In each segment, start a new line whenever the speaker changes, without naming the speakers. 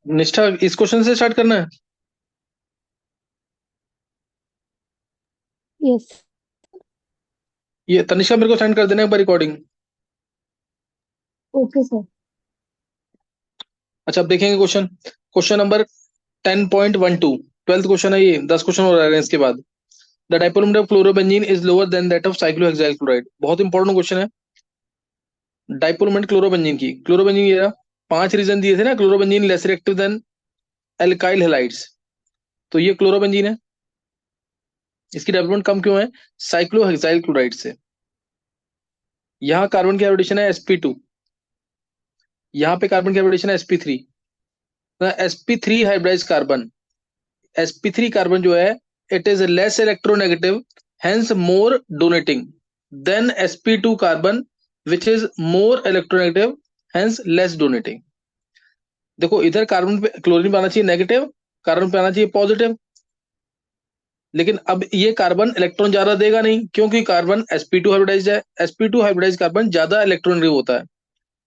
निष्ठा, इस क्वेश्चन से स्टार्ट करना है।
यस।
ये तनिष्का मेरे को सेंड कर देना एक बार रिकॉर्डिंग।
Okay sir.
अच्छा, अब देखेंगे question. Question number 10.12, 12th question है ये, 10 क्वेश्चन हो रहे हैं इसके बाद। The dipole moment of chlorobenzene is lower than that of cyclohexyl chloride. बहुत इंपॉर्टेंट क्वेश्चन है। डायपोल मोमेंट क्लोरोबेंजीन की, क्लोरोबेंजीन ये रहा। 5 रीजन दिए थे ना, chlorobenzene less reactive than alkyl halides. तो ये क्लोरोबेंजीन है। इसकी डेवलपमेंट कम क्यों है? साइक्लोहेक्साइल क्लोराइड से। यहाँ कार्बन की हाइब्रिडेशन है sp2, यहाँ पे कार्बन की हाइब्रिडेशन है sp3। sp3 hybridise carbon, sp3 carbon जो है, it is less electronegative, hence more donating than sp2 carbon which is more electronegative, hence less donating. देखो, इधर कार्बन पे क्लोरीन पे आना चाहिए नेगेटिव, कार्बन पे आना चाहिए पॉजिटिव। लेकिन अब ये कार्बन इलेक्ट्रॉन ज्यादा देगा नहीं, क्योंकि कार्बन sp2 हाइब्रिडाइज है। sp2 हाइब्रिडाइज कार्बन ज्यादा इलेक्ट्रोनेगेटिव होता है,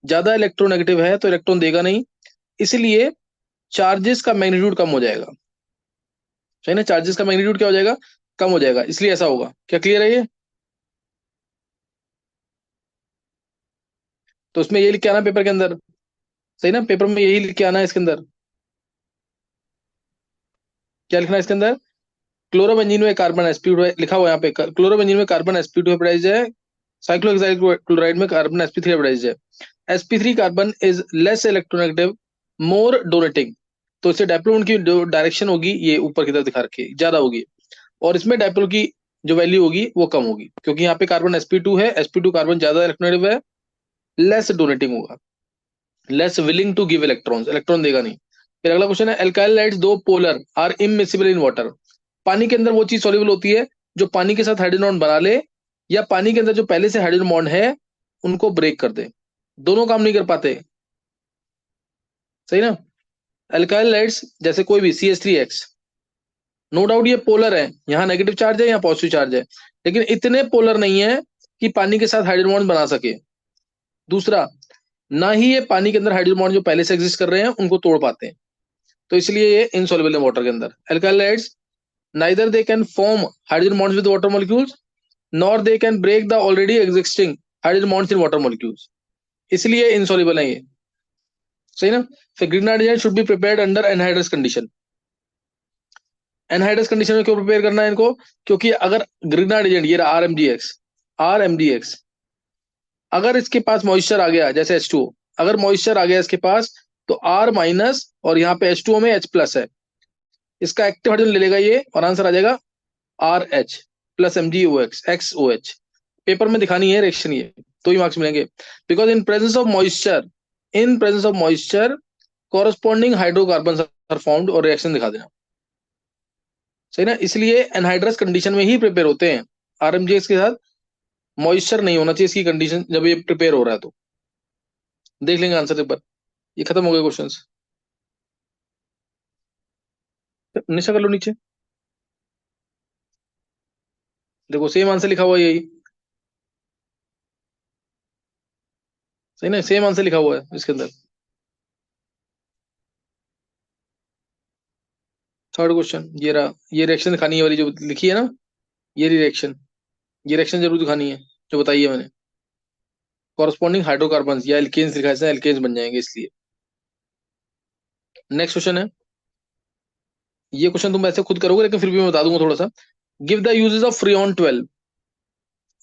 ज्यादा इलेक्ट्रोनेगेटिव है तो इलेक्ट्रॉन देगा नहीं। इसलिए चार्जेस का मैग्नीट्यूड कम हो जाएगा। सही ना, चार्जेस का मैग्नीट्यूड क्या हो जाएगा? कम हो जाएगा, इसलिए ऐसा होगा। क्या क्लियर है ये? तो उसमें ये लिख के आना पेपर के अंदर। सही ना, पेपर में यही लिख के आना है इसके अंदर। क्या लिखना है इसके अंदर? क्लोरोबेंजीन में कार्बन sp2 लिखा हुआ है यहाँ पे, क्लोरोबेंजीन में कार्बन sp2 हाइब्रिडाइज्ड है। साइक्लोहेक्साइल क्लोराइड में कार्बन sp3 हाइब्रिडाइज्ड है। sp3 carbon is less electronegative, more donating. तो इससे डायपोल की जो डायरेक्शन होगी ये ऊपर की तरफ दिखा रखी है, ज्यादा होगी। और इसमें डायपोल की जो वैल्यू होगी वो कम होगी, क्योंकि यहाँ पे कार्बन sp2 है, sp2 कार्बन ज्यादा इलेक्ट्रोनेगेटिव है, लेस डोनेटिंग होगा, less willing to give electrons, electron देगा नहीं। फिर अगला क्वेश्चन है, alkyl halides though polar are immiscible in water. पानी के अंदर वो चीज सॉल्युबल होती है जो पानी के साथ हाइड्रोजन बॉन्ड बना ले, या पानी के अंदर जो पहले से हाइड्रोजन बॉन्ड है उनको ब्रेक कर दे। दोनों काम नहीं कर पाते। सही ना। एल्काइल लाइट्स जैसे कोई भी CH3X, नो डाउट ये पोलर है, यहाँ नेगेटिव चार्ज है यहाँ पॉजिटिव चार्ज है, लेकिन इतने पोलर नहीं है कि पानी के साथ हाइड्रोजन बॉन्ड बना सके। दूसरा, ना ही ये पानी के अंदर हाइड्रोजन बॉन्ड जो पहले से एग्जिस्ट कर रहे हैं उनको तोड़ पाते हैं। तो इसलिए ये इनसॉल्युबल है वाटर के अंदर। Alkyl halides neither they can form hydrogen bonds with water molecules, nor they can break the already existing hydrogen bonds in water molecules, इसलिए इनसॉल्युबल है ये। सही ना। फिर green hydrogen should be prepared under anhydrous condition. Anhydrous condition में क्यों prepare करना है इनको? क्योंकि अगर ग्रीन हाइड्रोजन ये RMgX, अगर इसके पास मॉइस्चर आ गया जैसे H2O, अगर मॉइस्चर आ गया इसके पास, तो R- और यहाँ पे H2O में H+ है, इसका एक्टिव हाइड्रोजन ले लेगा ये, और आंसर आ जाएगा RH+MgOH, XOH। पेपर में दिखानी है रिएक्शन ये, तो ही मार्क्स मिलेंगे। Because in presence of moisture corresponding hydrocarbon are formed, और रिएक्शन दिखा देना। सही ना, इसलिए एनहाइड्रस कंडीशन में ही प्रिपेयर होते हैं। RMgX के साथ मॉइस्चर नहीं होना चाहिए इसकी कंडीशन जब ये प्रिपेयर हो रहा है तो। देख लेंगे आंसर एक बार। ये खत्म हो गए क्वेश्चंस। निशा कर लो नीचे। देखो सेम आंसर लिखा हुआ है यही। सही ना, सेम आंसर लिखा हुआ है इसके अंदर। थर्ड क्वेश्चन ये रहा, ये रिएक्शन दिखानी है वाली जो लिखी है ना, ये रिएक्शन, ये रिएक्शन जरूर दिखानी है जो बताई है मैंने। कॉरस्पॉन्डिंग हाइड्रोकार्बन या एल्केन्स लिखा है, एल्केन्स बन जाएंगे इसलिए। नेक्स्ट क्वेश्चन है, ये क्वेश्चन तुम ऐसे खुद करोगे लेकिन फिर भी मैं बता दूंगा थोड़ा सा। Give the uses of freon 12।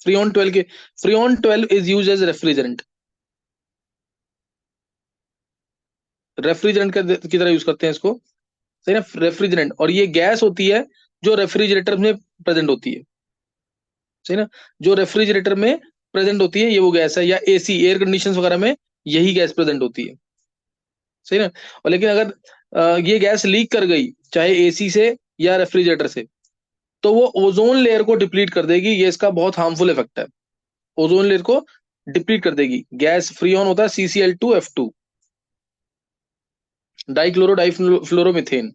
Freon 12 के, freon 12 is use as refrigerant. Refrigerant की तरह यूज करते हैं इसको। सही ना, रेफ्रिजरेंट, और ये गैस होती है जो रेफ्रिजरेटर में प्रेजेंट होती है। सही ना, जो रेफ्रिजरेटर में प्रेजेंट होती है ये वो गैस है, या AC एयर कंडीशन वगैरह में यही गैस प्रेजेंट होती है। सही ना। और लेकिन अगर ये गैस लीक कर गई, चाहे AC से या रेफ्रिजरेटर से, तो वो ओजोन लेयर को डिप्लीट कर देगी। ये इसका बहुत हार्मफुल इफेक्ट है, ओजोन लेयर को डिप्लीट कर देगी। गैस फ्रीऑन होता है CCl2F2, डाइक्लोरो डाइफ्लोरोमीथेन।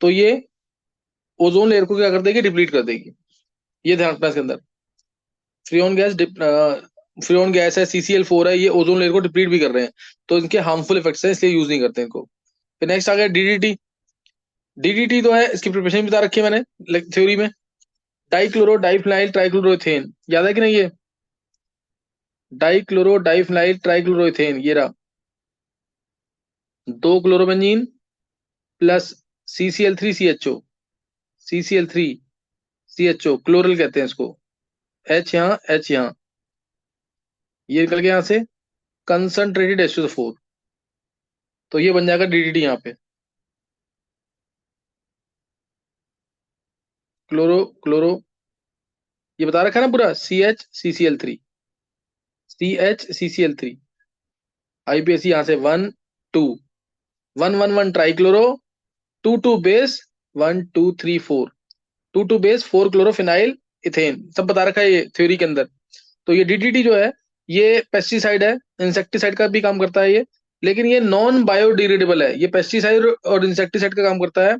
तो ये ओजोन लेयर को क्या कर देगी? डिप्लीट कर देगी। ये ध्यान रखना इसके अंदर। फ्रीऑन गैस फ्रीऑन गैस है, CCl4 है, ये ओजोन लेयर को डिप्लीट भी कर रहे हैं। तो इनके हार्मफुल इफेक्ट्स हैं, इसलिए यूज नहीं करते इनको। फिर नेक्स्ट आ गया डीडीटी। डीडीटी तो है, इसकी प्रिपरेशन बता रखी है मैंने थ्योरी में। डाइक्लोरो डाइफिनाइल ट्राइक्लोरोथेन, याद है कि नहीं ये? डाइक्लोरो डाइफिनाइल ट्राइक्लोरोथेन, ये रहा। दो chlorobenzene plus CCl3CHO, CCl3CHO chloral कहते हैं इसको। H यहाँ, H यहाँ, ये निकल गया यहाँ से कंसंट्रेटेड H2O4। तो ये बन जाएगा डीडीटी यहाँ पे। क्लोरो क्लोरो, ये बता रखा है ना पूरा, CH CCl3 IPAC यहाँ से 1 2, 1 1 1 trichloro, 2 2 base, 1 2 3 4, 2 2 base, 4 chlorophenyl ethane, सब बता रखा है ये थ्योरी के अंदर। तो ये डीडीटी जो है ये पेस्टिसाइड है, इंसेक्टिसाइड का भी काम करता है ये, लेकिन ये नॉन बायोडिग्रेडेबल है। ये पेस्टिसाइड और इंसेक्टिसाइड का काम करता है,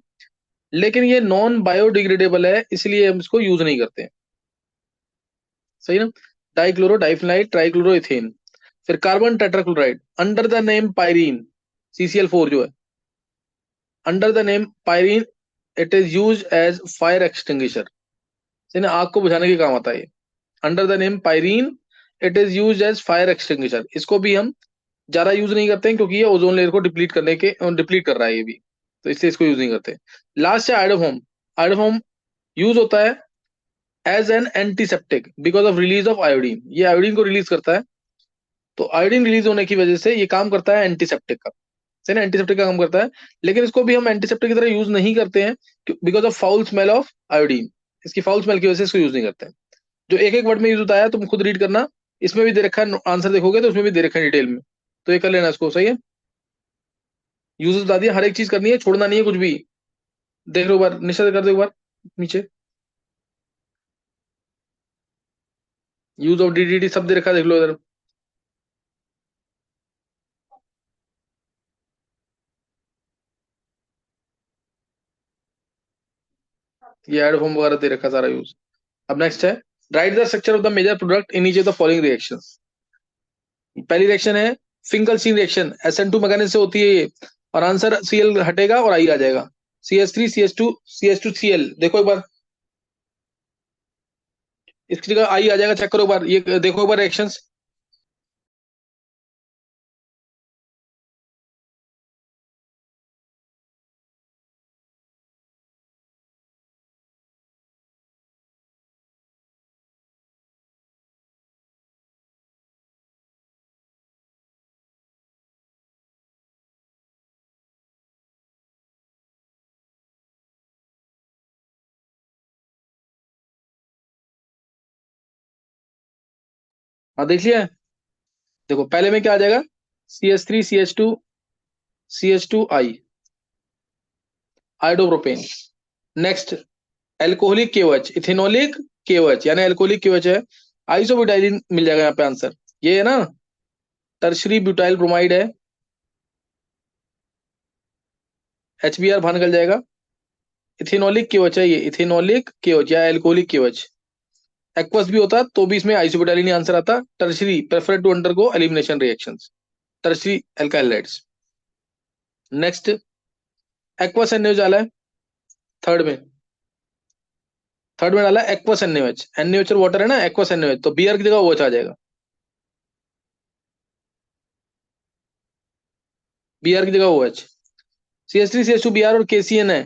लेकिन ये नॉन बायोडिग्रेडेबल है, इसलिए हम इसको यूज नहीं करते हैं। सही ना? Dichloro diphenyl trichloroethane. फिर carbon tetrachloride under the name pyrene, CCl4 जो है, under the name pyrene, it is use as fire extinguisher. सही ना? आग को बुझाने के काम आता है ये। Under the name pyrene, it is use as fire extinguisher. इसको भी हम ज्यादा यूज नहीं करते हैं, क्योंकि ये ओजोन लेयर को डिप्लीट कर रहा है ये भी, तो इसलिए इसको यूज नहीं करते। लास्ट है आइडोफोम। आइडोफोम यूज होता है as an antiseptic because of release of iodine. ये आयोडीन को रिलीज करता है, तो आयोडीन रिलीज होने की वजह से ये काम करता है एंटीसेप्टिक का। सही ना? एंटीसेप्टिक का काम करता है, लेकिन इसको भी हम एंटीसेप्टिक की तरह यूज नहीं करते हैं, because of foul smell of iodine. इसकी फाउल स्मेल की वजह से इसको यूज नहीं करते हैं। जो एक एक वर्ड में यूज होता है तुम खुद रीड करना, इसमें भी दे रखा है, आंसर देखोगे तो उसमें भी दे रखा है डिटेल में, तो ये कर लेना इसको। सही है? यूजेस बता दिया, हर एक चीज करनी है, छोड़ना नहीं है कुछ भी। देख लो एक बार, निश्चित कर दो एक बार नीचे, यूज ऑफ डीडीटी सब दे रखा है, देख लो इधर। ये एड फॉर्म वगैरह दे रखा है सारा यूज। अब नेक्स्ट है, write the structure of the major product in each of the following reactions. पहली रिएक्शन है फिंकल-स्टीन रिएक्शन, SN2 मैकेनिज्म से होती है ये, और आंसर Cl हटेगा और I आ जाएगा, CH3 CH2 CH2Cl। देखो एक बार, इसकी जगह I आ जाएगा, चेक करो एक बार, ये देखो एक बार रिएक्शंस। हाँ देख लिया है? देखो पहले में क्या आ जाएगा, CH3 CH2 CH2I, iodopropane. Next alcoholic KOH, ethanolic KOH, यानी एल्कोहलिक KOH है, आइसोब्यूटाइलिन मिल जाएगा यहाँ पे आंसर। ये है ना, टर्शरी ब्यूटाइल ब्रोमाइड है, HBr बाहर निकल जाएगा। इथेनॉलिक KOH है ये, इथेनॉलिक KOH या एल्कोहलिक KOH। एक्वस भी होता तो भी इसमें आइसोब्यूटाइलिन ही आंसर आता। Tertiary prefer to undergo elimination reactions, tertiary alkyl halides. Next aqueous NaOH डाला है थर्ड में, थर्ड में डाला एक्वस NaOH, NaOH वाटर है ना, एक्वस NaOH, तो Br की जगह OH आ जाएगा, Br की जगह OH। CH3 CH2 Br और KCN है,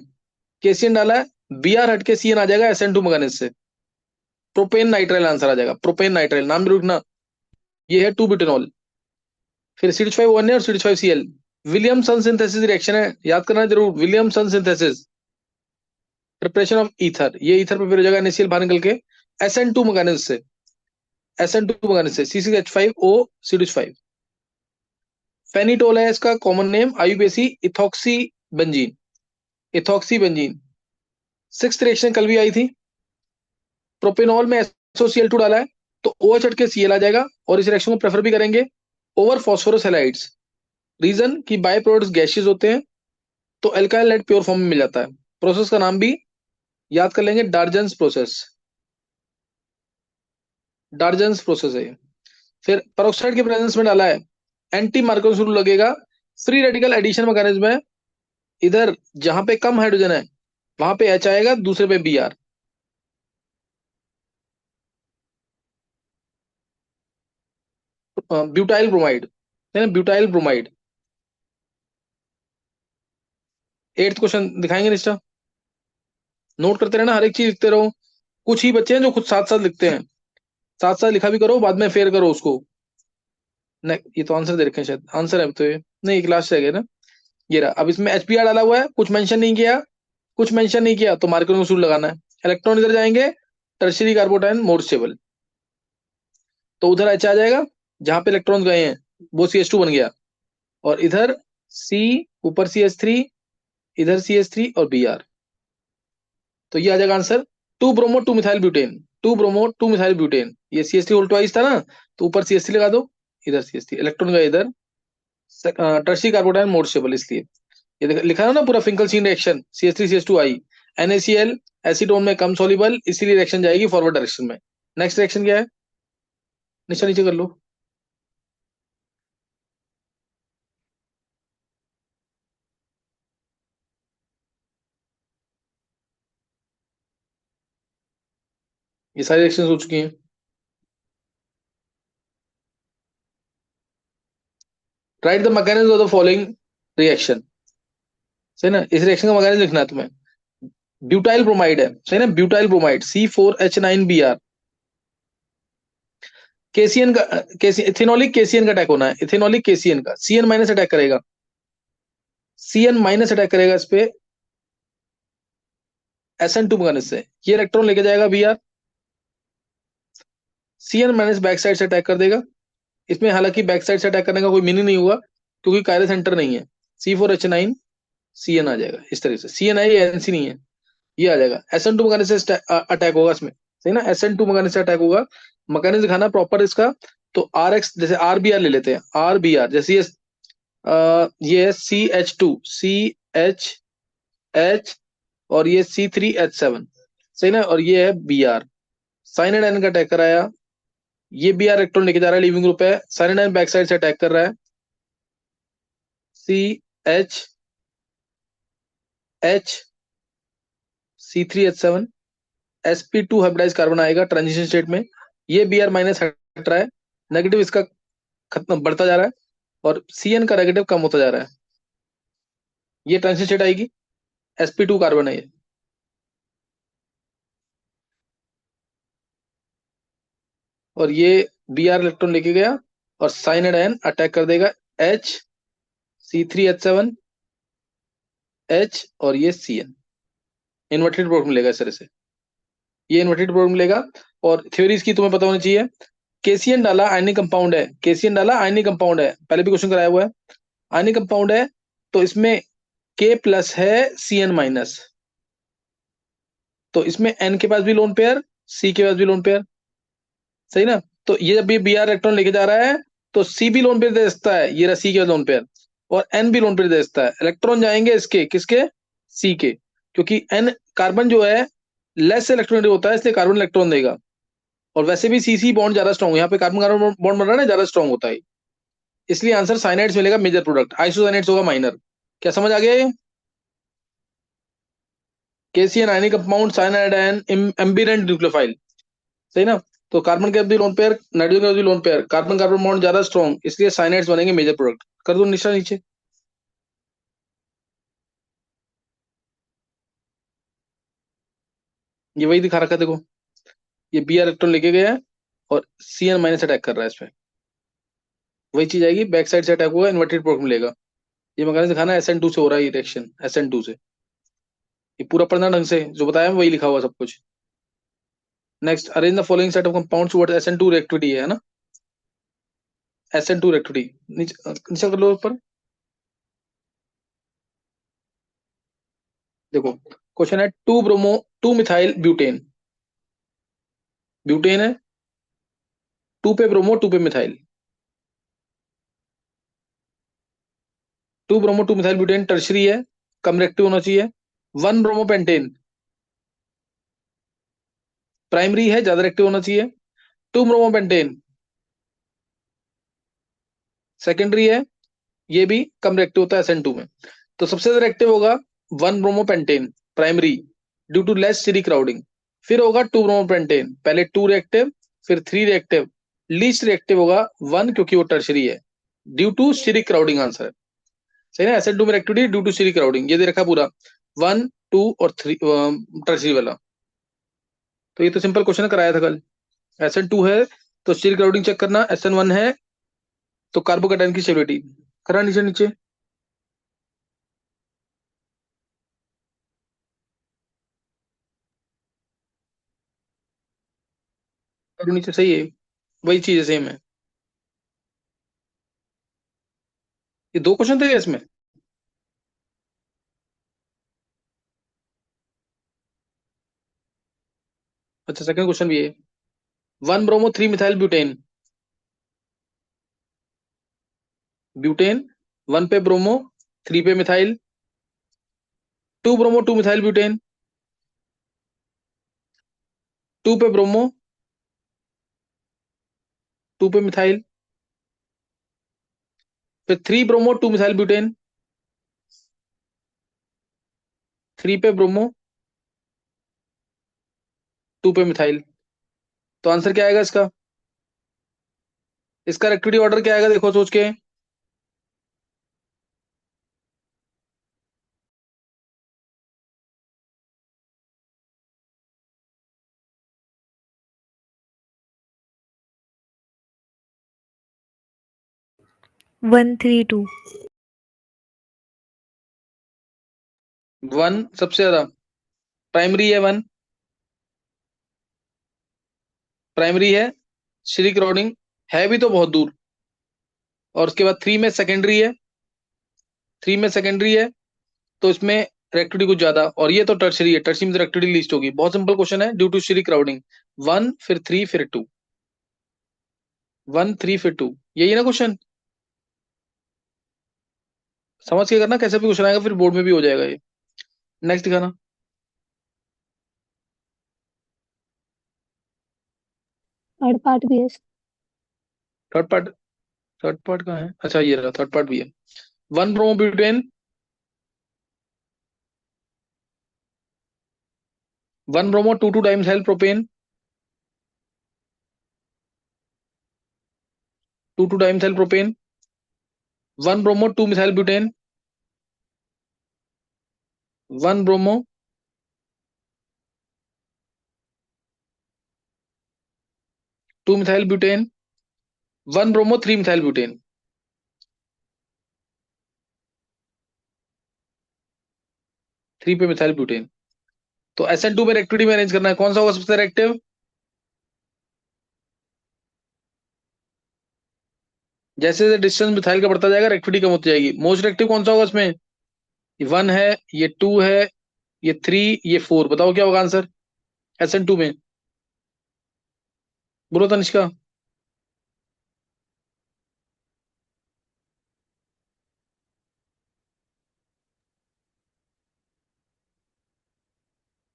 KCN डाला है, Br हट के CN आ जाएगा SN2 मैग्नीज से, प्रोपेन नाइट्राइल आंसर आ जाएगा। प्रोपेन नाइट्राइल नाम भी रुकना, ये है 2 बुटेनॉल। फिर CH5OH और CH5Cl, विलियमसन सिंथेसिस रिएक्शन है, याद करना जरूर, Williamson synthesis, preparation of ether. ये ईथर प्रिपेयर हो जाएगा NaCl बाहर निकल के SN2 मैग्नीज से, SN2 मैग्नीज से, C6H5O, फेनिटोल है इसका common name, IUPAC ethoxy benzene, ethoxy benzene. Six reaction कल भी आई थी, प्रोपेनॉल में SOCl2 डाला है, तो OH हट के Cl आ जाएगा, और इस रिएक्शन को प्रेफर भी करेंगे ओवर फॉस्फोरस हैलाइड्स। रीजन कि बाय प्रोडक्ट्स गैसेस होते हैं, तो एल्काइल हाइड प्योर फॉर्म में मिल जाता है। प्रोसेस का नाम भी याद कर लेंगे, डार्जन्स प्रोसेस, डार्जन्स प्रोसेस है ये। फिर पेरोक्साइड के प्रेजेंस में डाला है, एंटी मार्कोस रूल लगेगा, फ्री रेडिकल एडिशन मैकेनिज्म है, इधर जहां पे कम हाइड्रोजन है वहां पे H आएगा, दूसरे पे Br। ब्यूटाइल ब्रोमाइड है ना, ब्यूटाइल ब्रोमाइड। 8th क्वेश्चन दिखाएंगे निष्ठा, नोट करते रहना, हर एक चीज लिखते रहो। कुछ ही बच्चे हैं जो खुद साथ साथ लिखते हैं, साथ साथ लिखा भी करो, बाद में फेयर करो उसको। ये तो आंसर दे रखे हैं, शायद आंसर है तो ये नहीं, एक लास्ट रह गया ना। ये रहा। अब इसमें HBr डाला हुआ है, कुछ मेंशन नहीं किया, कुछ मेंशन नहीं किया तो मार्कर में सूट लगाना है। इलेक्ट्रॉन इधर जाएंगे, टर्शियरी कार्बोटाइन मोर स्टेबल, तो उधर H आ जाएगा, जहां पे इलेक्ट्रॉन गए हैं वो CH2 बन गया, और इधर C, ऊपर CH3, इधर CH3 और Br। तो ये आ जाएगा answer, 2 bromo 2 methyl butane, 2 bromo 2 methyl butane. ये CH3 होल ट्वाइस था ना, तो ऊपर CH3 लगा दो, इधर CH3, इलेक्ट्रॉन गए इधर, टर्शियरी कार्बोटाइन मोर स्टेबल इसलिए। ये लिखा है ना पूरा, फिंकलस्टीन रिएक्शन, CH3 CH2 आई, NaCl एसीटोन में कम सॉल्युबल, इसीलिए रिएक्शन जाएगी फॉरवर्ड डायरेक्शन में। नेक्स्ट रिएक्शन क्या है, नीचे नीचे कर लो। ये सारी रिएक्शन हो चुकी हैं। Right the mechanism of the following reaction, सही ना, इस रिएक्शन का मैकेनिज्म लिखना है तुम्हें। ब्यूटाइल ब्रोमाइड है, सही ना, ब्यूटाइल ब्रोमाइड C4H9Br। केसीएन का, केसी इथेनॉलिक केसीएन का अटैक होना है, इथेनॉलिक केसीएन का, CN- अटैक करेगा, CN- अटैक करेगा इस पे SN2 मैकेनिज्म से। ये इलेक्ट्रॉन लेके जाएगा Br, CN- बैक साइड से अटैक कर देगा। इसमें हालांकि बैक साइड से अटैक करने का कोई मीनिंग नहीं हुआ, क्योंकि कायरल सेंटर नहीं है। C4H9 CN आ जाएगा इस तरह से, CNI NC नहीं है, ये आ जाएगा। SN2 मैकेनिज्म से अटैक होगा इसमें, सही ना, SN2 मैकेनिज्म से अटैक होगा। मैकेनिज्म दिखाना प्रॉपर इसका। तो RX, जैसे RBr ले लेते हैं, RBr जैसे ये है CH2CHH, और ये C3H7, सही ना, और ये है Br। साइनाइड आयन का अटैक कराया, ये Br इलेक्ट्रॉन लेके जा रहा है, लीविंग ग्रुप है, साइनाइड आयन बैक साइड से अटैक कर रहा है, CH, C3H7, sp2 hybridize carbon आएगा ट्रांजिशन स्टेट में। ये Br- हट रहा है, नेगेटिव इसका खत्म बढ़ता जा रहा है, और Cn का नेगेटिव कम होता जा रहा है। ये ट्रांजिशन स्टेट आएगी, sp2 कार्बन है ये। और ये Br इलेक्ट्रॉन लेके गया, और साइनाइड आयन अटैक कर देगा H, C3H7, H, और ये Cn। इन्वर्टेड प्रोडक्ट मिलेगा इस तरह से, ये इन्वर्टेड प्रोडक्ट मिलेगा। और थ्योरीज की तुम्हें पता होनी चाहिए। केसीएन डाला, आयनिक कंपाउंड है, केसीएन डाला आयनिक कंपाउंड है, पहले भी क्वेश्चन कराया हुआ है, आयनिक कंपाउंड है, तो इसमें K+ है, CN-, तो इसमें N के पास भी लोन पेयर, C के पास भी लोन पेयर, सही ना। तो ये जब भी Br इलेक्ट्रॉन लेके जा रहा है, तो C भी लोन पेयर दे सकता है, ये रहा C के पास लोन पेयर, और N भी लोन पेयर दे सकता है। इलेक्ट्रॉन जाएंगे इसके, किसके, C के, क्योंकि N कार्बन जो है लेस इलेक्ट्रॉन होता है, इसलिए कार्बन इलेक्ट्रॉन देगा। और वैसे भी CC बॉन्ड ज्यादा स्ट्रॉन्ग, यहाँ पे कार्बन कार्बन बॉन्ड बन रहा है ना, ज्यादा स्ट्रॉन्ग होता है, इसलिए आंसर साइनाइड्स मिलेगा मेजर प्रोडक्ट, आइसोसाइनाइड्स होगा माइनर। क्या समझ आ गया ये। KCN ionic compound, cyanide ion, ambient nucleophile, सही ना। तो कार्बन के भी लोन पेयर, नाइट्रोजन के भी lone pair, carbon carbon bond ज्यादा स्ट्रॉन्ग, इसलिए साइनाइड्स बनेंगे मेजर प्रोडक्ट। कर दो निशा नीचे। ये वही दिखा रखा है देखो, ये Br इलेक्ट्रॉन लेके गया है, और CN- अटैक कर रहा है इस पे, वही चीज आएगी, बैक साइड से अटैक होगा, इन्वर्टेड प्रोडक्ट मिलेगा। ये मैंने दिखाना है, SN2 से हो रहा है ये रिएक्शन, SN2 से। ये पूरा पढ़ना ढंग से, जो बताया मैं वही लिखा हुआ सब कुछ। Next, arrange the following set of compounds towards SN2 reactivity है ना, SN2 रिएक्टिविटी, नीचे नीचे कर लो ऊपर। देखो क्वेश्चन है, 2 ब्रोमो 2 मिथाइल ब्यूटेन, ब्यूटेन है, 2 पे ब्रोमो 2 पे methyl, 2 bromo 2 methyl butane tertiary है, कम रिएक्टिव होना चाहिए। 1 ब्रोमो पेंटेन प्राइमरी है, ज्यादा रिएक्टिव होना चाहिए। 2 ब्रोमो पेंटेन सेकेंडरी है, ये भी कम रिएक्टिव होता है SN2 में। तो सबसे ज्यादा रिएक्टिव होगा 1 bromopentane primary due to less steric crowding. फिर होगा 2 ब्रोमोपेंटेन, पहले 2 रिएक्टिव फिर 3 रिएक्टिव। लीस्ट रिएक्टिव होगा 1 क्योंकि वो टर्शरी है, due to steric crowding answer है। सही ना, SN2 में reactivity due to steric crowding, ये दे रखा पूरा 1 2 और 3 टर्शरी वाला। तो ये तो सिंपल क्वेश्चन कराया था कल। SN2 है तो सीरी क्राउडिंग चेक करना, SN1 है तो कार्बोकेटाइन की स्टेबिलिटी। करा नीचे नीचे करो, नीचे सही है, वही चीज है, सेम है। ये 2 क्वेश्चन थे इसमें। अच्छा सेकंड क्वेश्चन भी है। 1 ब्रोमो 3 मिथाइल ब्यूटेन, ब्यूटेन 1 पे ब्रोमो 3 पे मिथाइल, 2 ब्रोमो 2 मिथाइल ब्यूटेन 2 पे ब्रोमो 2 पे मिथाइल, फिर 3 ब्रोमो 2 मिथाइल ब्यूटेन 3 पे ब्रोमो 2 पे मिथाइल। तो आंसर क्या आएगा इसका? इसका रिएक्टिविटी ऑर्डर क्या आएगा देखो सोच के।
One three to.
1 सबसे ज्यादा, प्राइमरी है 1, प्राइमरी है, श्री क्राउडिंग है भी तो बहुत दूर। और उसके बाद 3 में सेकेंडरी है, 3 में सेकेंडरी है तो इसमें रिएक्टिविटी कुछ ज्यादा, और ये तो टर्शरी है, टर्शरी में तो रिएक्टिविटी लीस्ट होगी। बहुत सिंपल क्वेश्चन है, ड्यू टू श्री क्राउडिंग 1 फिर 3 फिर 2, 1 3 फिर 2, यही है ना क्वेश्चन। समझ के करना, कैसे भी क्वेश्चन आएगा फिर बोर्ड में भी हो जाएगा ये। नेक्स्ट दिखाना।
थर्ड पार्ट भी है।
थर्ड पार्ट, थर्ड पार्ट कहाँ है? अच्छा ये रहा, थर्ड पार्ट भी है। 1 bromobutane 1 bromo 2 dimethyl propane 2 dimethyl propane 1 bromo 2 methyl butane 1 bromo 2 methyl butane 1 bromo 3 methyl butane. 3 पे मिथाइल ब्यूटेन। तो SN2 में रिएक्टिविटी में अरेंज करना है, कौन सा होगा सबसे रिएक्टिव? जैसे जैसे डिस्टेंस मिथाइल का बढ़ता जाएगा रिएक्टिविटी कम होती जाएगी। मोस्ट रिएक्टिव कौन सा होगा इसमें? ये 1 है, ये 2 है, ये 3, ये 4, बताओ क्या होगा आंसर SN2 में? बोलो तनिष्का।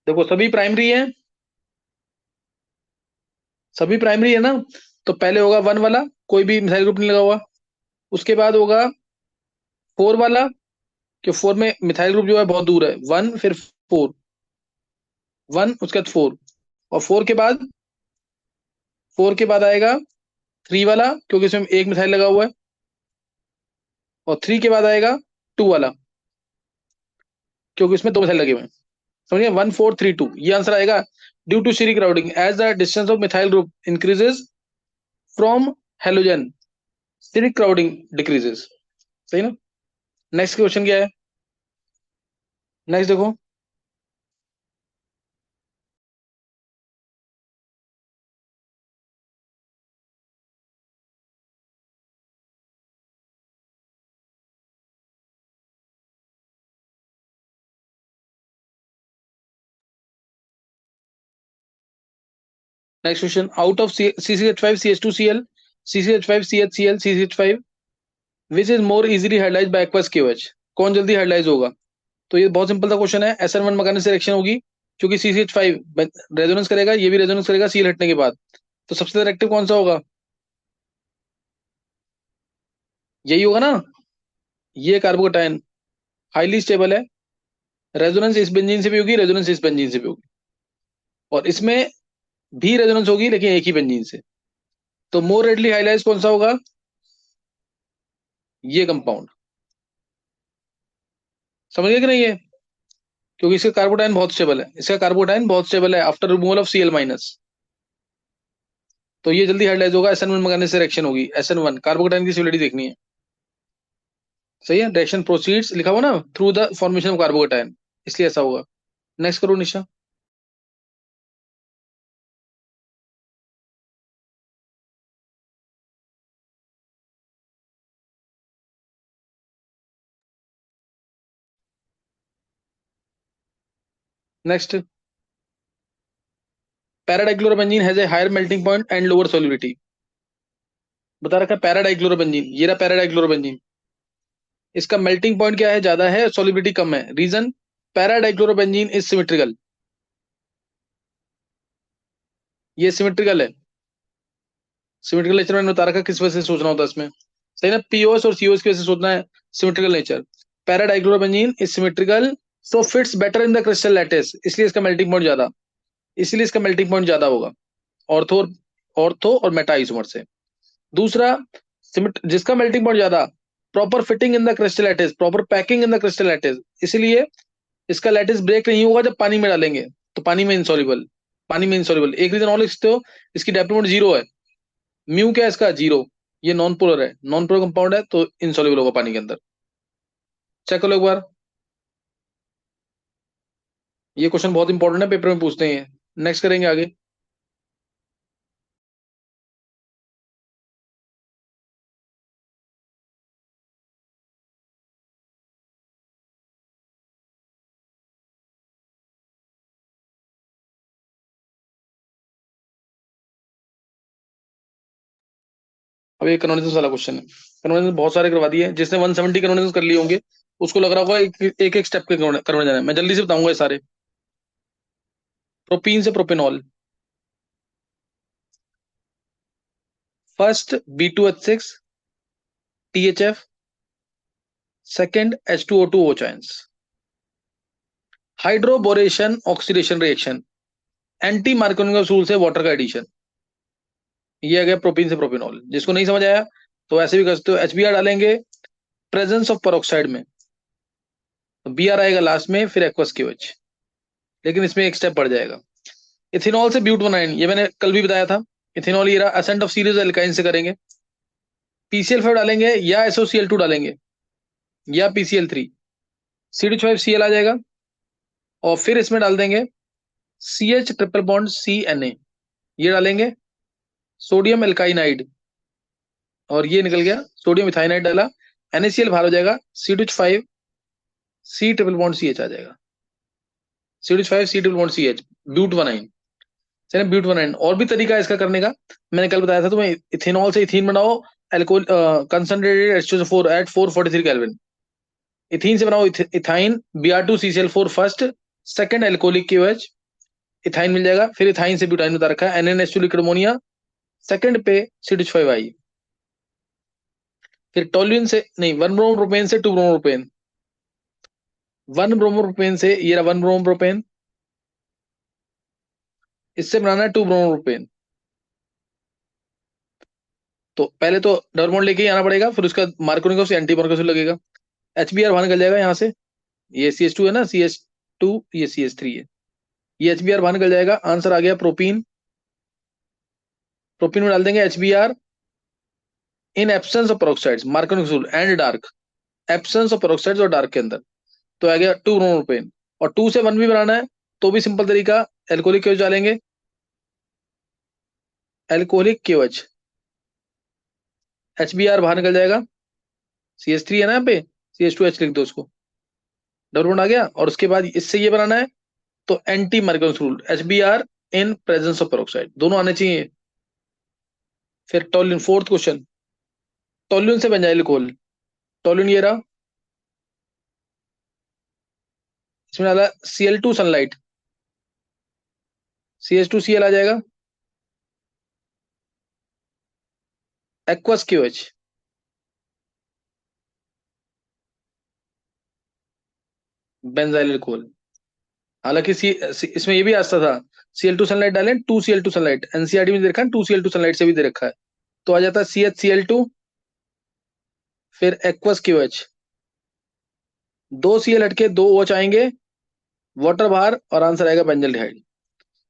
देखो सभी प्राइमरी है, सभी प्राइमरी है ना, तो पहले होगा 1 वाला, कोई भी मिथाइल ग्रुप नहीं लगा हुआ। उसके बाद होगा 4 वाला, कि 4 में मिथाइल ग्रुप जो है बहुत दूर है, 1 फिर 4, 1 उसके बाद 4, और 4 के बाद आएगा 3 वाला क्योंकि इसमें एक मिथाइल लगा हुआ है, और 3 के बाद आएगा 2 वाला क्योंकि इसमें 2 मिथाइल लगे हुए हैं। समझिए, 1 4 3 2 ये आंसर आएगा। Due to steric crowding as the distance of methyl group increases from halogen, steric crowding decreases. सही ना। नेक्स्ट क्वेश्चन क्या है? नेक्स्ट देखो। Next question, out of CCH5 CH2Cl CCH5 CHCl CCH5 which is more easily hydrolysed by aqueous KOH, कौन जल्दी हाइड्राइज होगा? तो ये बहुत सिंपल सा क्वेश्चन है, SN1 मकाने से रिएक्शन होगी क्योंकि CCH5 रेजोनेंस करेगा, ये भी रेजोनेंस करेगा Cl हटने के बाद। तो सबसे ज्यादा एक्टिव कौन सा होगा? यही होगा ना, ये कार्बोकेटाइन हाईली स्टेबल है, रेजोनेंस इस बेंजीन से भी होगी, रेजोनेंस इस बेंजीन से भी होगी, और इसमें भी रेजोनेंस होगी लेकिन एक ही बेंजीन से। तो मोर रेडली हाइलाइज कौन सा होगा? ये कंपाउंड। समझ गए कि नहीं? ये क्योंकि इसका कार्बोटाइन बहुत स्टेबल है, इसका कार्बोटाइन बहुत स्टेबल है आफ्टर रिमूवल ऑफ Cl-। तो ये जल्दी हाइलाइज होगा, SN1 मंगाने से रिएक्शन होगी, SN1 कार्बोटाइन की स्टेबिलिटी देखनी है। सही है, रिएक्शन प्रोसीड्स लिखा हुआ ना through the formation of carbocation, इसलिए ऐसा होगा। नेक्स्ट करो Nisha. Next, paradichlorobenzene has a higher melting point and lower solubility. बता रखा है पैराडाइक्लोरोबेंजीन, ये रहा पैराडाइक्लोरोबेंजीन। इसका मेल्टिंग पॉइंट क्या है? ज्यादा है, सॉल्युबिलिटी कम है। रीजन, पैराडाइक्लोरोबेंजीन इज सिमेट्रिकल, ये सिमेट्रिकल है। सिमेट्रिकल नेचर मैंने बता रखा, किस वजह से सोचना होता है इसमें, सही ना, पीओएस और सीओएस की वजह से सोचना है, symmetrical nature. Paradichlorobenzene is symmetrical, so fits better in the crystal lattice, इसलिए इसका मेल्टिंग पॉइंट ज्यादा, इसलिए इसका मेल्टिंग पॉइंट ज्यादा होगा ऑर्थो, ऑर्थो और मेटा आइसोमर से। दूसरा, जिसका मेल्टिंग पॉइंट ज्यादा, proper fitting in the crystal lattice, proper packing in the crystal lattice, इसलिए इसका लैटिस ब्रेक नहीं होगा जब पानी में डालेंगे, तो पानी में इंसॉल्युबल, पानी में इंसॉल्युबल। एक रीजन और लिख सकते हो, इसकी डेप्थ जीरो है, म्यू क्या है इसका? जीरो। ये नॉन पोलर है, नॉन पोलर कंपाउंड है तो इंसॉल्युबल होगा पानी के अंदर। चेक करो एक बार, ये क्वेश्चन बहुत इंपॉर्टेंट है, पेपर में पूछते हैं। नेक्स्ट करेंगे आगे। अब ये कन्वर्जेंस वाला क्वेश्चन है, कन्वर्जेंस बहुत सारे करवा दिए, जिसने 170 कन्वर्जेंस कर लिए होंगे उसको लग रहा होगा एक एक स्टेप के कन्वर्जन है। मैं जल्दी से बताऊंगा ये सारे। प्रोपीन से propanol, first B2H6 THF, second H2O2 O chains. Hydroboration oxidation reaction, anti Markovnikov rule से वाटर का एडिशन। ये आ गया प्रोपीन से प्रोपेनॉल। जिसको नहीं समझ आया तो ऐसे भी कर सकते हो, HBr डालेंगे प्रेजेंस ऑफ पेरोक्साइड में, तो Br आएगा लास्ट में, फिर एक्वस KOH, लेकिन इसमें एक स्टेप बढ़ जाएगा। इथेनॉल से ब्यूट बनाइन, ये मैंने कल भी बताया था। इथेनॉल ये रहा, असेंट ऑफ सीरीज एल्काइन से करेंगे। PCl5 डालेंगे या SOCl2 डालेंगे या PCl3, CH5Cl आ जाएगा, और फिर इसमें डाल देंगे CH ट्रिपल बॉन्ड CNA, ये डालेंगे सोडियम एल्काइनाइड, और ये निकल गया सोडियम इथाइनाइड डाला, NaCl बाहर हो जाएगा, CH5 C triple bond CH आ जाएगा, CH5 C triple bond CH, ब्यूट बनाइन। चलिए ब्यूट बनाइन, और भी तरीका है इसका करने का, मैंने कल बताया था तुम्हें। इथेनॉल से इथीन बनाओ, alcohol concentrated H2SO4 at 443 kelvin. Ethene से बनाओ ethyne Br2CCl4 first, second alcoholic KOH, ethyne मिल जाएगा। फिर इथाइन से ब्यूटाइन बता रखा है, NnH2 लिक्विड अमोनिया, सेकंड पे CH5I। फिर टोल्यूइन से नहीं, वन ब्रोमो प्रोपेन से to bromo propane, one bromo propane से ये रहा वन ब्रोमो प्रोपेन, इससे बनाना है टू ब्रोमो प्रोपेन। तो पहले तो डबल बॉन्ड लेके ही आना पड़ेगा, फिर उसका मार्कोनिक से एंटी मार्कोनिक लगेगा, HBr बाहर निकल जाएगा यहाँ से, ये CH2 है ना, CH2, ये CH3 है, ये HBr बाहर निकल जाएगा। आंसर आ गया प्रोपीन। प्रोपीन में डाल देंगे HBr in absence of peroxides, Markovnikov and dark, absence of peroxides और डार्क के अंदर, तो आ गया टू ब्रोमो प्रोपेन। और टू से वन भी बनाना है तो भी सिंपल तरीका, एल्कोहलिक KOH डालेंगे, एल्कोहलिक KOH, HBr बाहर निकल जाएगा, CH3 है ना यहाँ पे, CH2H लिख दो उसको, डबल बॉन्ड आ गया। और उसके बाद इससे ये बनाना है तो anti Markovnikov rule, HBr in presence of peroxide, दोनों आने चाहिए। फिर टोल्यूइन, फोर्थ क्वेश्चन, टोल्यूइन से बन जाए एल्कोहल। टोल्यूइन ये रहा, इसमें डाला Cl2 सनलाइट, CH2Cl आ जाएगा, एक्वस KOH, बेंजाइल अल्कोहल। हालांकि इसमें ये भी आता था, Cl2 सनलाइट डालें, 2 Cl2 सनलाइट, एनसीईआरटी में दे रखा है 2 Cl2 सनलाइट से भी दे रखा है। तो आ जाता है CHCl2, फिर एक्वस QH, 2 Cl हटके 2 OH आएंगे, वाटर बाहर, और आंसर आएगा बेंजल्डिहाइड।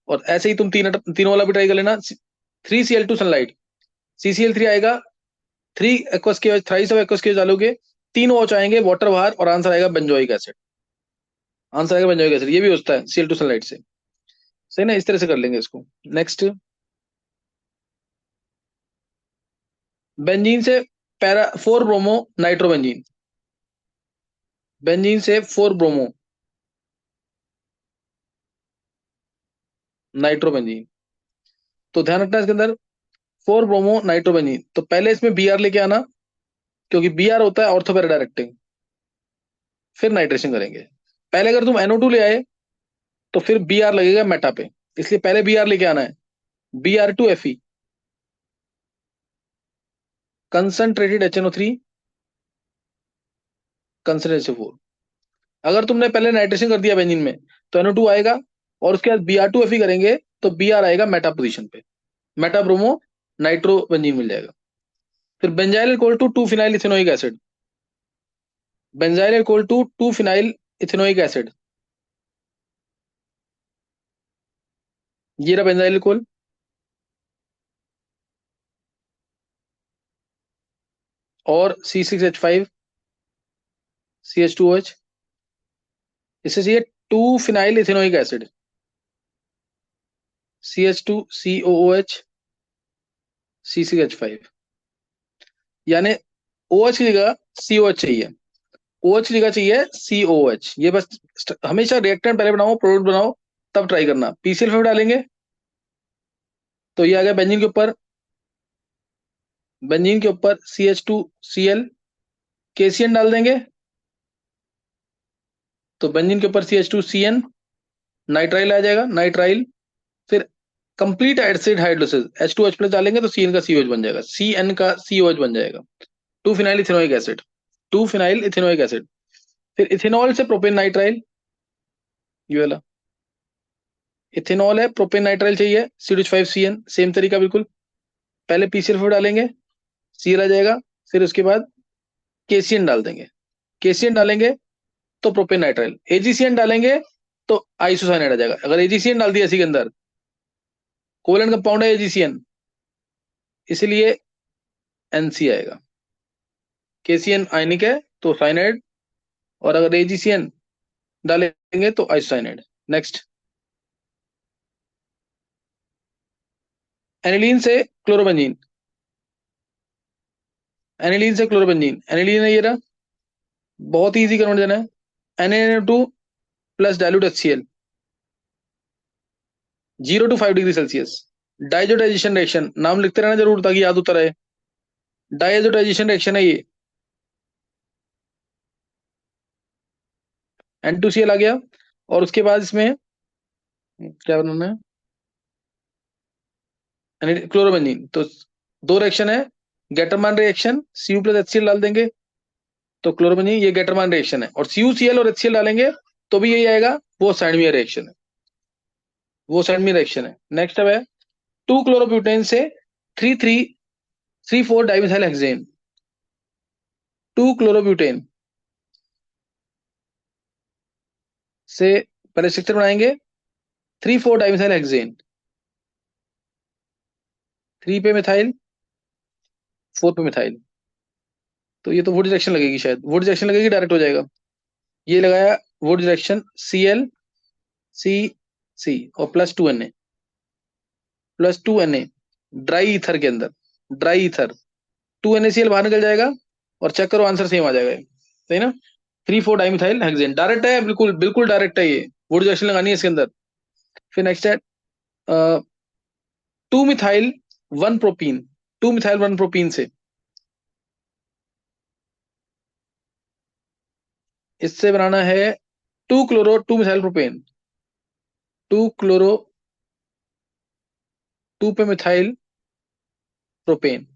और ऐसे ही तुम तीनों वाला भी ट्राई कर लेना। 3 Cl2 सनलाइट, CCl3 आएगा, 3 aqueous QH, thrice of aqueous QH डालोगे, 3 OH आएंगे, वाटर बाहर, और आंसर आएगा बेंजोइक एसिड। आंसर आएगा बेंजोइक एसिड। ये भी होता है Cl2 सनलाइट से। सही ना, इस तरह से कर लेंगे इसको। नेक्स्ट, बेंजीन से पैरा 4 ब्रोमो नाइट्रोबेंजीन, बेंजीन से 4 ब्रोमो नाइट्रोबेंजीन। तो ध्यान रखना इसके अंदर 4 ब्रोमो नाइट्रोबेंजीन, तो पहले इसमें Br लेके आना, क्योंकि Br होता है ऑर्थो पैरा डायरेक्टिंग, फिर नाइट्रेशन करेंगे। पहले अगर तुम NO2 ले आए तो फिर Br लगेगा मेटा पे, इसलिए पहले Br लेके आना है। Br2Fe, concentrated HNO3, concentrated HCl4। अगर तुमने पहले नाइट्रेशन कर दिया बेंजीन में तो NO2 आएगा, और उसके बाद Br2Fe करेंगे तो Br आएगा मेटा पोजीशन पे, मेटा ब्रोमो नाइट्रो बेंजीन मिल जाएगा। फिर benzyl equal to 2 phenyl ethanoic acid, benzyl equal to 2 phenyl ethanoic acid, ये रहा बेंजाइल इक्वल। और C6H5 CH2OH, इससे चाहिए 2 phenyl ethanoic acid, CH2COOH C6H5, यानी OH की जगह COH चाहिए, OH की जगह चाहिए COH। ये बस हमेशा रिएक्टेंट पहले बनाओ, प्रोडक्ट बनाओ, तब ट्राई करना। PCl5 डालेंगे तो ये आ गया बेंजीन के ऊपर, बेंजीन के ऊपर CH2Cl, KCN डाल देंगे तो बेंजीन के ऊपर CH2CN, नाइट्राइल आ जाएगा, नाइट्राइल। फिर complete acid hidrosis, H2H plus डालेंगे तो CN का COH बन जाएगा, CN का COH बन जाएगा, 2 phenyl ethanoic acid, 2 phenyl ethanoic acid. फिर इथेनॉल से प्रोपेन नाइट्राइल, ये वाला इथेनॉल है, प्रोपेन नाइट्राइल चाहिए, CH5CN, सेम तरीका बिल्कुल। पहले PCl4 डालेंगे, Cl आ जाएगा, फिर उसके बाद KCN डाल देंगे, KCN डालेंगे तो प्रोपेन नाइट्राइल, AgCN डालेंगे तो आइसोसाइनाइड आ जाएगा। अगर AgCN डाल दिया इसी के अंदर, कोवलेंट कंपाउंड है AgCN, इसलिए NC आएगा। KCN आयनिक है तो साइनाइड, और अगर AgCN डालेंगे तो आइसोसाइनाइड। नेक्स्ट, एनिलीन से क्लोरोबेंजीन, एनिलीन से क्लोरोबेंजीन, एनिलीन है ये रहा, बहुत ही इजी कन्वर्जन है। NaNO2 plus dilute HCl, 0 to 5 degree Celsius, diazotization reaction, नाम लिखते रहना जरूर ताकि याद होता रहे। डाइजोटाइजेशन रिएक्शन है ये, N2Cl आ गया, और उसके बाद इसमें क्या बनाना है, क्लोरोबेंजीन। तो दो रिएक्शन है, गेटरमान रिएक्शन, Cu प्लस HCl डाल देंगे तो क्लोरोबेंजीन, ये गेटरमान रिएक्शन है, और CuCl और HCl डालेंगे तो भी यही आएगा, वो सैंडवियर रिएक्शन है, वो सैंडवियर रिएक्शन है। नेक्स्ट अब है 2 क्लोरोब्यूटेन से 3,3,3,4 डाइमिथाइल हेक्सेन, 2 क्लोरोब्यूटेन से पहले स्ट्रक्चर बनाएंगे, 3,4 डाइमिथाइल हेक्सेन, 3 पे मिथाइल, 4 पे मिथाइल। तो ये तो वुड रिएक्शन लगेगी, शायद वुड रिएक्शन लगेगी, डायरेक्ट हो जाएगा। ये लगाया वुड रिएक्शन, Cl, C और +2Na, +2Na ड्राई ईथर के अंदर, ड्राई ईथर, 2NaCl बाहर निकल जाएगा, और चेक करो आंसर सेम आ जाएगा, सही ना। 3,4 डाइमिथाइल हेक्सेन डायरेक्ट है, बिल्कुल बिल्कुल डायरेक्ट है, ये वुड रिएक्शन लगानी है इसके अंदर। फिर नेक्स्ट है 2 मिथाइल 1 प्रोपीन, 2 मिथाइल 1 प्रोपीन से, इससे बनाना है 2 क्लोरो 2 मिथाइल प्रोपेन, 2 क्लोरो 2 पे मिथाइल प्रोपेन।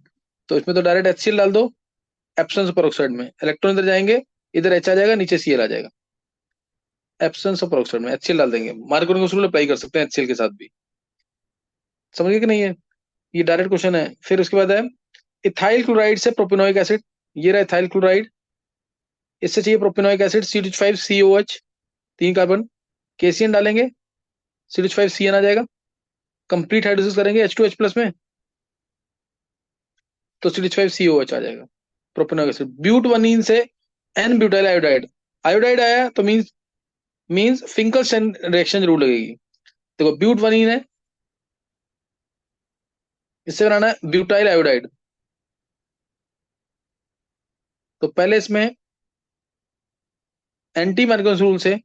तो इसमें तो डायरेक्ट HCl डाल दो, एप्सम सुपर ऑक्साइड में इलेक्ट्रॉन इधर जाएंगे, इधर H आ जाएगा, नीचे Cl आ जाएगा। एब्सेंस ऑफ पेरोक्साइड में HCl डाल देंगे, मार्कोनिक एसिड अप्लाई कर सकते हैं HCl के साथ भी। समझ गए कि नहीं है? ये डायरेक्ट क्वेश्चन है। फिर उसके बाद है इथाइल क्लोराइड से प्रोपिनोइक एसिड, ये रहा इथाइल क्लोराइड, इससे चाहिए propanoic acid CH5COH, 3 carbon, KCN डालेंगे, CH5CN आ जाएगा, कंप्लीट हाइड्रोलिसिस करेंगे H2H प्लस में तो CH5COH आ जाएगा, प्रोपिनोइक एसिड। ब्यूट वनीन से एन ब्यूटाइल आयोडाइड, आयोडाइड आया तो मींस फिंकलस्टाइन रिएक्शन जरूर लगेगी। देखो ब्यूट वनीन है, इससे बनाना है ब्यूटाइल आयोडाइड, तो पहले इसमें एंटी मार्कोनिक रूल से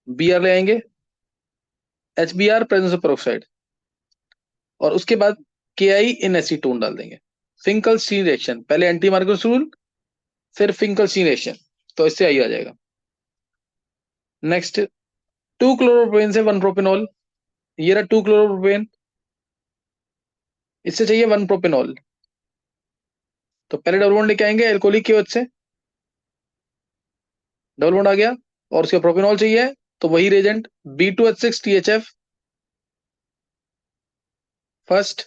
Br ले आएंगे, HBr प्रेजेंस ऑफ पेरोक्साइड, और उसके बाद KI इन एसीटोन डाल देंगे। फिंकलस्टीन रिएक्शन, पहले एंटी मार्कोनिक रूल फिर फिंकलस्टीन रिएक्शन, तो इससे आई आ जाएगा। नेक्स्ट 2 क्लोरोप्रोपेन से 1 प्रोपेनॉल, ये रहा 2 क्लोरोप्रोपेन, इससे चाहिए 1 प्रोपेनॉल, तो पहले डबल बॉन्ड लेके आएंगे एल्कोहलिक की वजह से, डबल बॉन्ड आ गया, और उसका प्रोपेनॉल चाहिए तो वही रेजेंट B2H6THF फर्स्ट,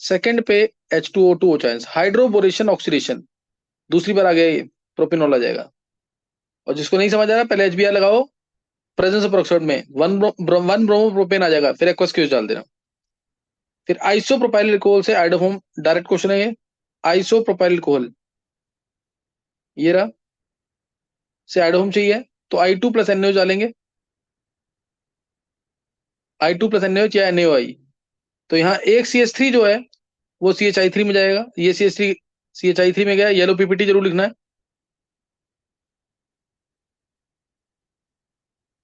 सेकंड पे H2O2 चांस, हाइड्रोबोरेशन ऑक्सीडेशन, दूसरी बार आ गया ये, प्रोपेनॉल आ जाएगा। और जिसको नहीं समझ आ रहा पहले HBr लगाओ, प्रेजेंस ऑफ पेरोक्साइड में वन ब्रोमो प्रोपेन आ जाएगा, फिर एक्वस क्यूज डाल देना। फिर आइसोप्रोपाइल अल्कोहल से आइडोफोम, डायरेक्ट क्वेश्चन है ये, आइसोप्रोपाइल अल्कोहल, ये रहा, से आइडोफोम चाहिए तो I2 + NaOH डालेंगे, I2 + NaOH या NaOI, तो यहाँ एक CH3 जो है वो CHI3 में जाएगा, ये CH3 CHI3 में गया, येलो PPT जरूर लिखना है,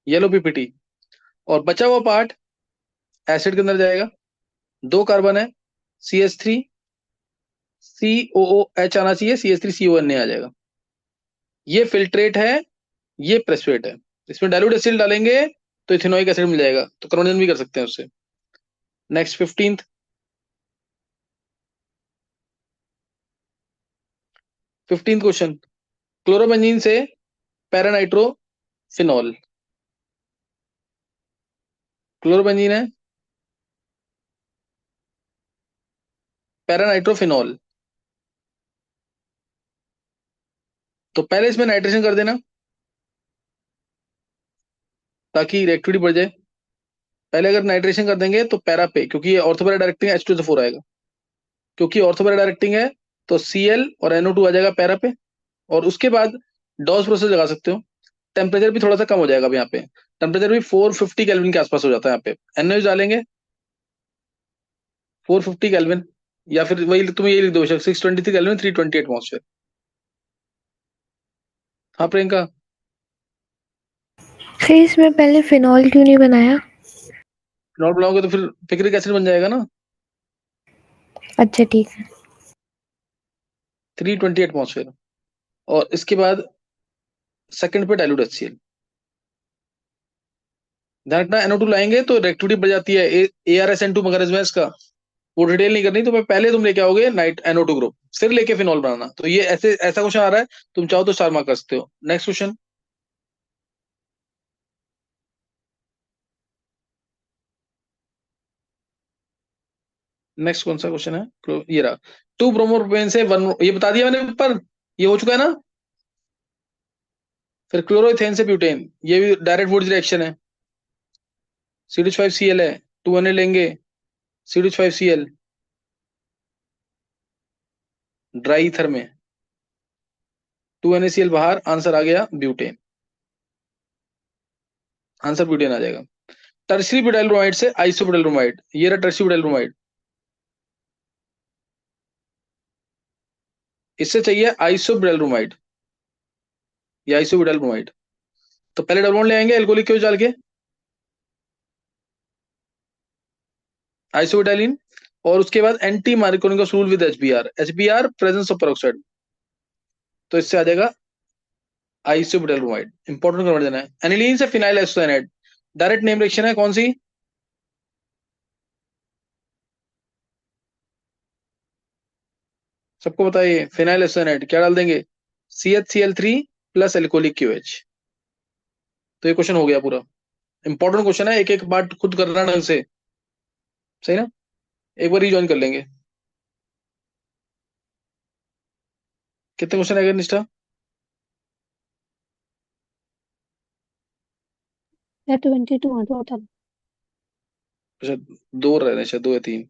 येलो PPT। और बचा हुआ पार्ट एसिड के अंदर जाएगा, 2 कार्बन है, CH3COOH आना चाहिए, CH3CONA आ जाएगा। ये फिल्ट्रेट है, ये प्रेसवेट है, इसमें डाइल्यूट एसिड डालेंगे तो इथेनोइक एसिड मिल जाएगा, तो कन्वर्जन भी कर सकते हैं उससे। नेक्स्ट 15th क्वेश्चन, क्लोरोबेंजीन से पैरानाइट्रोफिनॉल, क्लोरोबेंजीन है पैरानाइट्रोफिनॉल, तो पहले इसमें नाइट्रेशन कर देना ताकि रिएक्टिविटी बढ़ जाए। पहले अगर नाइट्रेशन कर देंगे तो पैरा पे, क्योंकि ये ऑर्थो पैरा डायरेक्टिंग है, H2SO4 आएगा, क्योंकि ऑर्थो पैरा डायरेक्टिंग है तो Cl और NO2 आ जाएगा पैरा पे। और उसके बाद डॉस प्रोसेस लगा सकते हो, टेम्परेचर भी थोड़ा सा कम हो जाएगा। अब यहाँ पे टेम्परेचर भी 450 केल्विन के आसपास हो जाता है। यहाँ पे NaOH डालेंगे 450 केल्विन, या फिर वही तुम ये लिख दो 623 केल्विन, 320 एटमॉस्फेयर। हाँ प्रियंका,
फिर इसमें पहले फिनॉल क्यों नहीं बनाया?
फिनॉल बनाओगे तो फिर पिक्रिक एसिड बन जाएगा ना,
अच्छा ठीक है।
320 एटमॉस्फेयर। और इसके बाद सेकंड पे डाइल्यूट HCl, ध्यान रखना NO2 लाएंगे तो रिएक्टिविटी बढ़ जाती है, ARSN2 मगरज में इसका, वो डिटेल नहीं करनी, तो मैं पहले तुम लेके आओगे नाइट NO2 ग्रुप, फिर लेके फिनॉल बनाना। तो ये ऐसे ऐसा क्वेश्चन आ रहा है, तुम चाहो तो 4 मार्क कर सकते हो। नेक्स्ट क्वेश्चन, नेक्स्ट कौन सा क्वेश्चन है? ये रहा, 2 ब्रोमोप्रोपेन से 1, ये बता दिया मैंने ऊपर, ये हो चुका है ना। फिर क्लोरोइथेन से ब्यूटेन, ये भी डायरेक्ट वुड्स रिएक्शन है, CH5Cl है, 2Na लेंगे, CH5Cl ड्राई ईथर में, 2NaCl बाहर, आंसर आ गया ब्यूटेन, आंसर ब्यूटेन आ जाएगा। टर्शरी ब्यूटाइल ब्रोमाइड से आइसोब्यूटाइल ब्रोमाइड, ये रहा टर्शरी ब्यूटाइल ब्रोमाइड, इससे चाहिए आइसोब्यूटाइल ब्रोमाइड या आइसोब्यूटाइल ब्रोमाइड, तो पहले डबल बॉन्ड ले आएंगे एल्कोहलिक क्यों डाल के, आइसोब्यूटाइलिन, और उसके बाद anti Markovnikov rule with HBr presence of peroxide, तो इससे आ जाएगा आइसोब्यूटाइल ब्रोमाइड। इंपॉर्टेंट कन्वर्जन है। एनिलीन से phenyl isocyanide, direct name reaction है, कौन सी? सबको बताइए, फिनाइल एसोसाइनाइड क्या डाल देंगे? CHCl3 + एल्कोहलिक QH, तो ये क्वेश्चन हो गया पूरा। इंपॉर्टेंट क्वेश्चन है, एक एक बात खुद करना ढंग से। सही ना? एक बार रिज्वाइन कर लेंगे। कितने क्वेश्चन है अगर निष्ठा?
22 है टोटल।
अच्छा, दो रह रहे हैं शायद, 2 या 3।